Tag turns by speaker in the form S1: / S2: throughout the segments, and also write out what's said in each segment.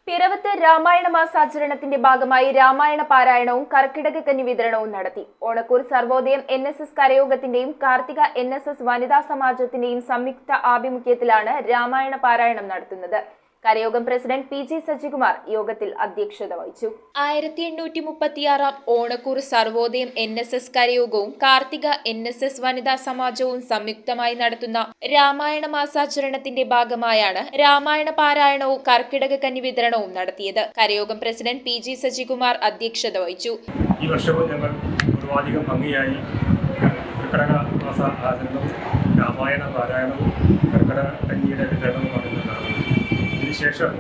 S1: പിറവത്ത് രാമായണ മാസാചരണത്തിന്റെ ഭാഗമായി രാമായണ പാരായണവും കർക്കിടക കന്നി വിതരണവും നടത്തി. ഓണക്കൂർ സർവോദയം NSS കരയോഗത്തിന്റെയും കാർത്തിക NSS വനിതാ സമാജത്തിന്റെയും സംയുക്ത ആഭിമുഖ്യത്തിലാണ് രാമായണ പാരായണം നടത്തുന്നത്. കരയോഗം പ്രസിഡന്റ് PG സജികുമാർ യോഗത്തിൽ അധ്യക്ഷത വഹിച്ചു. 1836 ഓണക്കൂർ സർവോദയം NSS കരയോഗവും കാർത്തിക NSS വനിതാ സമാജവും സംയുക്തമായി നടത്തുന്ന രാമായണ മാസാചരണത്തിന്റെ ഭാഗമായാണ് രാമായണ പാരായണവും കർക്കിടക കന്നി വിതരണവും നടത്തിയത്. കരയോഗം പ്രസിഡന്റ് PG സജികുമാർ അധ്യക്ഷത വഹിച്ചു.
S2: ഈ വർഷവും ഞങ്ങൾ ഒരുപാധികം ഭംഗിയായി കർക്കിടക മാസ ആചരണവും രാമായണ പാരായണവും കർക്കിടക കന്നിയുടെ വിതരണവും ഇതിനുശേഷം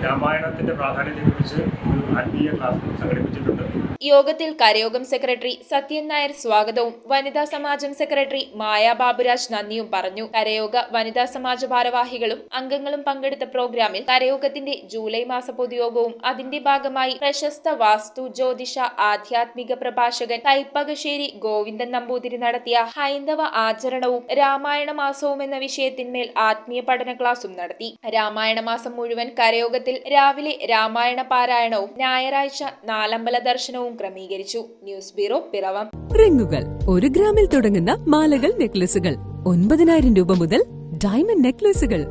S2: രാമായണത്തിന്റെ പ്രാധാന്യത്തെക്കുറിച്ച് ഒരു ആത്മീയ ക്ലാസ് സംഘടിപ്പിച്ചിട്ടുണ്ട്.
S1: യോഗത്തിൽ കരയോഗം സെക്രട്ടറി സത്യൻ നായർ സ്വാഗതവും വനിതാ സമാജം സെക്രട്ടറി മായ ബാബുരാജ് നന്ദിയും പറഞ്ഞു. കരയോഗ വനിതാ സമാജ ഭാരവാഹികളും അംഗങ്ങളും പങ്കെടുത്ത പ്രോഗ്രാമിൽ കരയോഗത്തിന്റെ ജൂലൈ മാസ പൊതുയോഗവും അതിന്റെ ഭാഗമായി പ്രശസ്ത വാസ്തു ജ്യോതിഷ ആധ്യാത്മിക പ്രഭാഷകൻ കൈപ്പകശ്ശേരി ഗോവിന്ദൻ നമ്പൂതിരി നടത്തിയ ഹൈന്ദവ ആചരണവും രാമായണ മാസവും എന്ന വിഷയത്തിന്മേൽ ആത്മീയ പഠന ക്ലാസും നടത്തി. രാമായണ മാസം മുഴുവൻ കരയോഗത്തിൽ രാവിലെ രാമായണ പാരായണവും ഞായറാഴ്ച നാലമ്പല ദർശനവും ക്രമീകരിച്ചു. News bureau, Piravom.
S3: റിങ്ങുകൾ 1 ഗ്രാമിൽ തുടങ്ങുന്ന മാലകൾ, നെക്ലസുകൾ 9,000 രൂപ മുതൽ ഡയമണ്ട് നെക്ലസുകൾ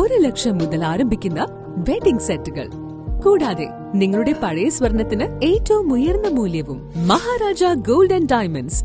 S3: 1 ലക്ഷം മുതൽ ആരംഭിക്കുന്ന വെഡിംഗ് സെറ്റുകൾ, കൂടാതെ നിങ്ങളുടെ പഴയ സ്വർണത്തിന് ഏറ്റവും ഉയർന്ന മൂല്യവും മഹാരാജ ഗോൾഡ് ആൻഡ് ഡയമണ്ട്സ്